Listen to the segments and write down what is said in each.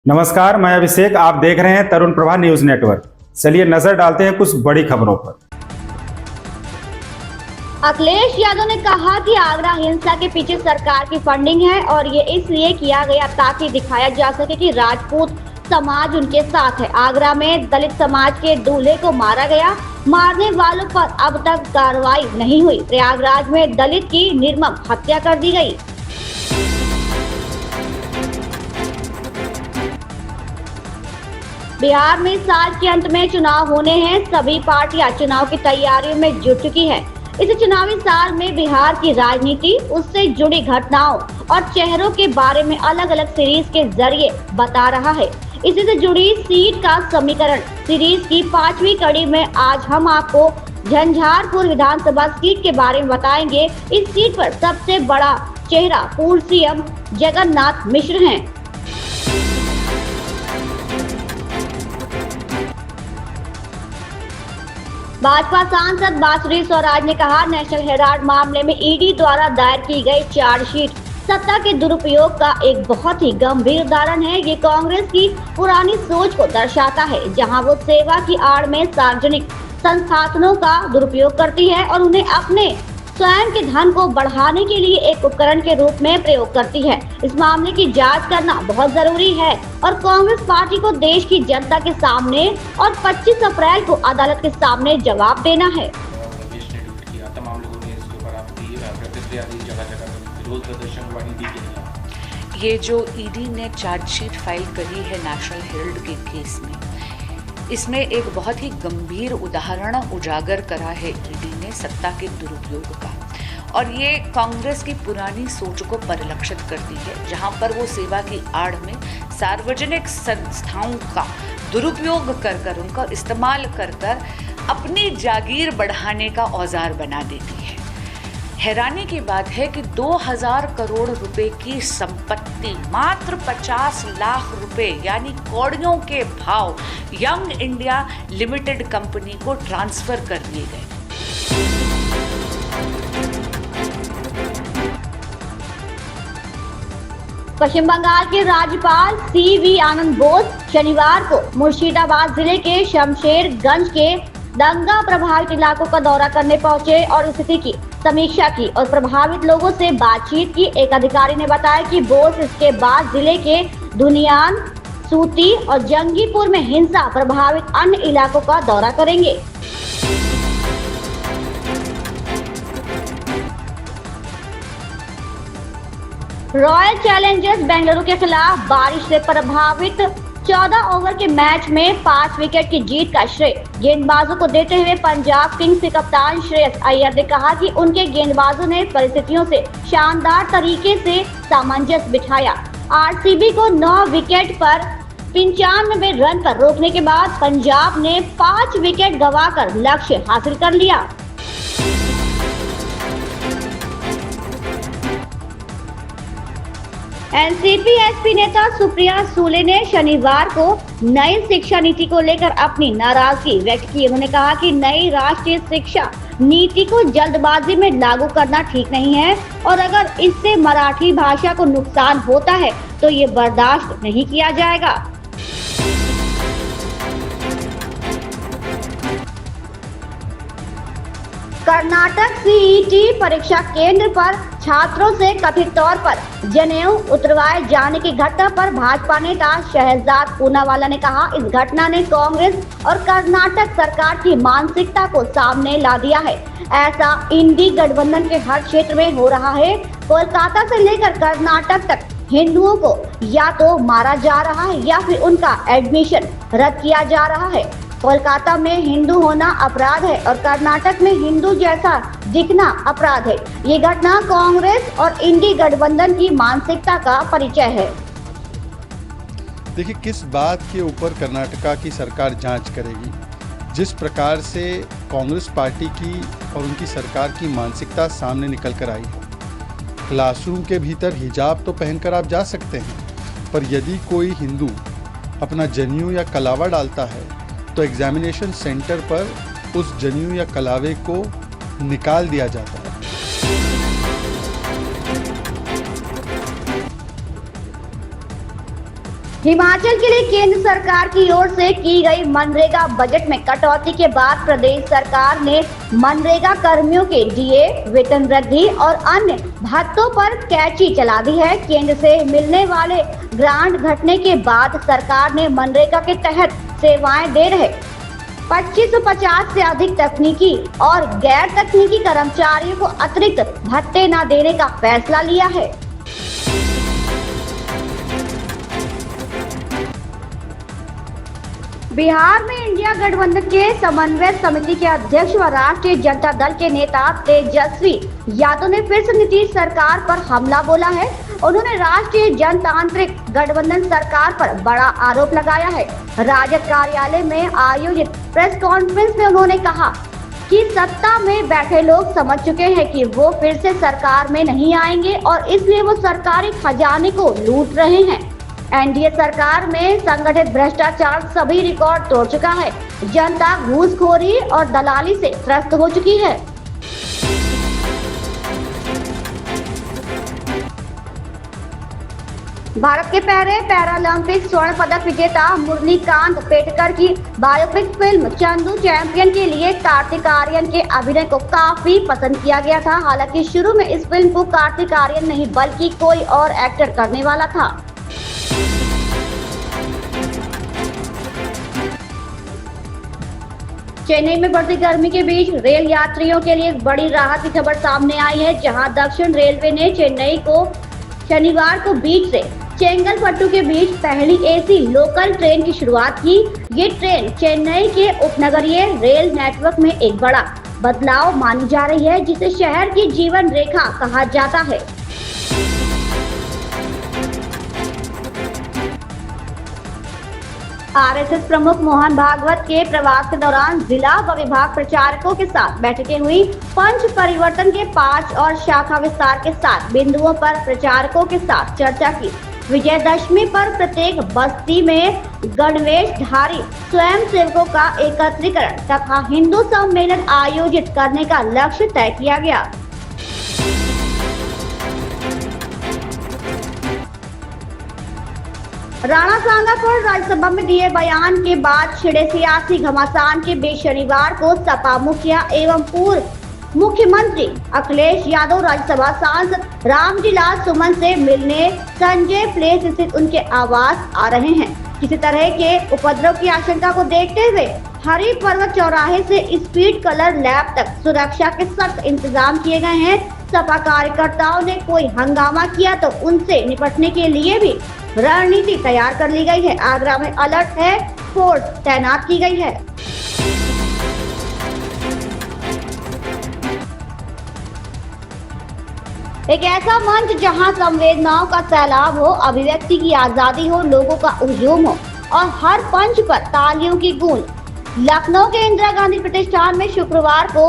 नमस्कार, मैं अभिषेक। आप देख रहे हैं तरुण प्रभा न्यूज नेटवर्क। चलिए नजर डालते हैं कुछ बड़ी खबरों पर। अखिलेश यादव ने कहा कि आगरा हिंसा के पीछे सरकार की फंडिंग है और ये इसलिए किया गया ताकि दिखाया जा सके कि राजपूत समाज उनके साथ है। आगरा में दलित समाज के दूल्हे को मारा गया, मारने वालों पर अब तक कार्रवाई नहीं हुई। प्रयागराज में दलित की निर्मम हत्या कर दी गई। बिहार में साल के अंत में चुनाव होने हैं। सभी पार्टियां चुनाव की तैयारियों में जुट चुकी हैं। इस चुनावी साल में बिहार की राजनीति, उससे जुड़ी घटनाओं और चेहरों के बारे में अलग अलग सीरीज के जरिए बता रहा है। इसी से जुड़ी सीट का समीकरण सीरीज की 5वीं कड़ी में आज हम आपको झंझारपुर विधानसभा सीट के बारे में बताएंगे। इस सीट पर सबसे बड़ा चेहरा पूर्व सीएम जगन्नाथ मिश्र हैं। भाजपा सांसद बांसुरी स्वराज ने कहा, नेशनल हेराल्ड मामले में ईडी द्वारा दायर की गई चार्जशीट सत्ता के दुरुपयोग का एक बहुत ही गंभीर उदाहरण है। ये कांग्रेस की पुरानी सोच को दर्शाता है, जहां वो सेवा की आड़ में सार्वजनिक संसाधनों का दुरुपयोग करती है और उन्हें अपने स्वयं के धन को बढ़ाने के लिए एक उपकरण के रूप में प्रयोग करती है। इस मामले की जांच करना बहुत जरूरी है और कांग्रेस पार्टी को देश की जनता के सामने और 25 अप्रैल को अदालत के सामने जवाब देना है। तमाम लोगों ने इसके ऊपर आपकी प्रतिक्रिया दी, जगह-जगह विरोध प्रदर्शन वाली दी गई। ये जो ईडी ने चार्जशीट फाइल करी है नेशनल हेराल्ड के केस में, इसमें एक बहुत ही गंभीर उदाहरण उजागर करा है ईडी ने सत्ता के दुरुपयोग का, और ये कांग्रेस की पुरानी सोच को परिलक्षित करती है, जहां पर वो सेवा की आड़ में सार्वजनिक संस्थाओं का दुरुपयोग कर उनका इस्तेमाल कर अपनी जागीर बढ़ाने का औजार बना देती है। हैरानी की बात है कि 2000 करोड़ रुपए की संपत्ति मात्र 50 लाख रुपए यानी कौड़ियों के भाव यंग इंडिया लिमिटेड कंपनी को ट्रांसफर कर दिए गए। पश्चिम बंगाल के राज्यपाल सीवी आनंद बोस शनिवार को मुर्शिदाबाद जिले के शमशेरगंज के दंगा प्रभावित इलाकों का दौरा करने पहुंचे और स्थिति की समीक्षा की और प्रभावित लोगों से बातचीत की। एक अधिकारी ने बताया कि बोस इसके बाद जिले के दुनियान, सूती और जंगीपुर में हिंसा प्रभावित अन्य इलाकों का दौरा करेंगे। रॉयल चैलेंजर्स बेंगलुरु के खिलाफ बारिश से प्रभावित 14 ओवर के मैच में 5 विकेट की जीत का श्रेय गेंदबाजों को देते हुए पंजाब किंग्स के कप्तान श्रेयस अय्यर ने कहा कि उनके गेंदबाजों ने परिस्थितियों से शानदार तरीके से सामंजस्य बिठाया। आरसीबी को 9 विकेट पर 95 रन पर रोकने के बाद पंजाब ने 5 विकेट गंवाकर लक्ष्य हासिल कर लिया। एनसीपी एसपी नेता सुप्रिया सूले ने शनिवार को नई शिक्षा नीति को लेकर अपनी नाराजगी व्यक्त की। उन्होंने कहा कि नई राष्ट्रीय शिक्षा नीति को जल्दबाजी में लागू करना ठीक नहीं है और अगर इससे मराठी भाषा को नुकसान होता है तो ये बर्दाश्त नहीं किया जाएगा। कर्नाटक सीईटी परीक्षा केंद्र पर छात्रों से कथित तौर पर जनेऊ उतरवाए जाने की घटना पर भाजपा नेता शहजाद पूनावाला ने कहा, इस घटना ने कांग्रेस और कर्नाटक सरकार की मानसिकता को सामने ला दिया है। ऐसा इंडी गठबंधन के हर क्षेत्र में हो रहा है। कोलकाता से लेकर कर्नाटक तक हिंदुओं को या तो मारा जा रहा है या फिर उनका एडमिशन रद्द किया जा रहा है। कोलकाता में हिंदू होना अपराध है और कर्नाटक में हिंदू जैसा दिखना अपराध है। ये घटना कांग्रेस और इंडी गठबंधन की मानसिकता का परिचय है। देखिए, किस बात के ऊपर कर्नाटका की सरकार जांच करेगी? जिस प्रकार से कांग्रेस पार्टी की और उनकी सरकार की मानसिकता सामने निकल कर आई है। क्लासरूम के भीतर हिजाब तो पहनकर आप जा सकते हैं, पर यदि कोई हिंदू अपना जनेऊ या कलावा डालता है तो एग्जामिनेशन सेंटर पर उस जनेऊ या कलावे को निकाल दिया जाता है। हिमाचल के लिए केंद्र सरकार की ओर से की गई मनरेगा बजट में कटौती के बाद प्रदेश सरकार ने मनरेगा कर्मियों के डीए, वेतन वृद्धि और अन्य भत्तों पर कैंची चला दी है। केंद्र से मिलने वाले ग्रांट घटने के बाद सरकार ने मनरेगा के तहत सेवाएं दे रहे 2550 से अधिक तकनीकी और गैर तकनीकी कर्मचारियों को अतिरिक्त भत्ते न देने का फैसला लिया है। बिहार में इंडिया गठबंधन के समन्वय समिति के अध्यक्ष व राष्ट्रीय जनता दल के नेता तेजस्वी यादव ने फिर से नीतीश सरकार पर हमला बोला है। उन्होंने राष्ट्रीय जनतांत्रिक गठबंधन सरकार पर बड़ा आरोप लगाया है। राजद कार्यालय में आयोजित प्रेस कॉन्फ्रेंस में उन्होंने कहा कि सत्ता में बैठे लोग समझ चुके हैं कि वो फिर से सरकार में नहीं आएंगे और इसलिए वो सरकारी खजाने को लूट रहे हैं। एनडीए सरकार में संगठित भ्रष्टाचार सभी रिकॉर्ड तोड़ चुका है। जनता घूसखोरी और दलाली से त्रस्त हो चुकी है। भारत के पहले पैरालंपिक स्वर्ण पदक विजेता मुरलीकांत पेटकर की बायोपिक फिल्म चंदू चैंपियन के लिए कार्तिक आर्यन के अभिनय को काफी पसंद किया गया था। हालांकि शुरू में इस फिल्म को कार्तिक आर्यन नहीं बल्कि कोई और एक्टर करने वाला था। चेन्नई में बढ़ती गर्मी के बीच रेल यात्रियों के लिए एक बड़ी राहत की खबर सामने आई है, जहां दक्षिण रेलवे ने चेन्नई को शनिवार को बीच से चेंगलपट्टू के बीच पहली एसी लोकल ट्रेन की शुरुआत की। ये ट्रेन चेन्नई के उपनगरीय रेल नेटवर्क में एक बड़ा बदलाव मानी जा रही है, जिसे शहर की जीवन रेखा कहा जाता है। आरएसएस प्रमुख मोहन भागवत के प्रवास के दौरान जिला व विभाग प्रचारकों के साथ बैठकें हुई। पंच परिवर्तन के 5 और शाखा विस्तार के 7 बिंदुओं पर प्रचारकों के साथ चर्चा की। विजयदशमी पर प्रत्येक बस्ती में गणवेशधारी स्वयं सेवकों का एकत्रीकरण तथा हिंदू सम्मेलन आयोजित करने का लक्ष्य तय किया गया। राणा सांगा पर राज्यसभा में दिए बयान के बाद छिड़े सियासी घमासान के बीच शनिवार को सपा मुखिया एवं पूर्व मुख्यमंत्री अखिलेश यादव राज्यसभा सांसद रामजीलाल सुमन से मिलने संजय प्लेस स्थित उनके आवास आ रहे हैं। किसी तरह के उपद्रव की आशंका को देखते हुए हरि पर्वत चौराहे से स्पीड कलर लैब तक सुरक्षा के सख्त इंतजाम किए गए हैं। सपा कार्यकर्ताओं ने कोई हंगामा किया तो उनसे निपटने के लिए भी रणनीति तैयार कर ली गई है। आगरा में अलर्ट है, फोर्स तैनात की गई है। एक ऐसा मंच जहां संवेदनाओं का सैलाब हो, अभिव्यक्ति की आजादी हो, लोगों का हुजूम हो और हर पंच पर तालियों की गूंज। लखनऊ के इंदिरा गांधी प्रतिष्ठान में शुक्रवार को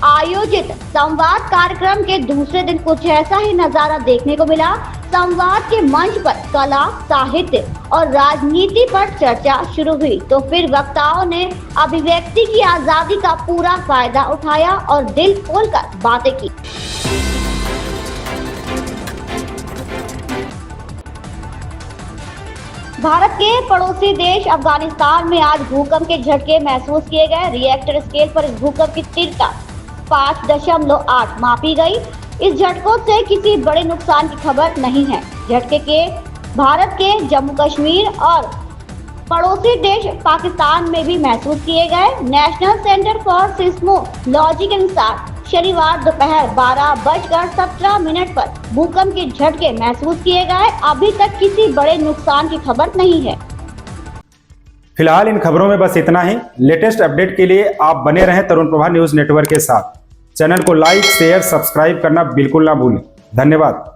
आयोजित संवाद कार्यक्रम के दूसरे दिन कुछ ऐसा ही नजारा देखने को मिला। संवाद के मंच पर कला, साहित्य और राजनीति पर चर्चा शुरू हुई तो फिर वक्ताओं ने अभिव्यक्ति की आजादी का पूरा फायदा उठाया और दिल खोलकर बातें की। भारत के पड़ोसी देश अफगानिस्तान में आज भूकंप के झटके महसूस किए गए। रिएक्टर स्केल पर इस भूकंप की तीव्रता 5.8 मापी गई। इस झटकों से किसी बड़े नुकसान की खबर नहीं है। झटके के भारत के जम्मू कश्मीर और पड़ोसी देश पाकिस्तान में भी महसूस किए गए। नेशनल सेंटर फॉर सिस्मोलॉजी के अनुसार शनिवार दोपहर 12:17 पर भूकंप के झटके महसूस किए गए। अभी तक किसी बड़े नुकसान की खबर नहीं है। फिलहाल इन खबरों में बस इतना ही। लेटेस्ट अपडेट के लिए आप बने रहें तरुण प्रभा न्यूज नेटवर्क के साथ। चैनल को लाइक, शेयर, सब्सक्राइब करना बिल्कुल ना भूलें। धन्यवाद।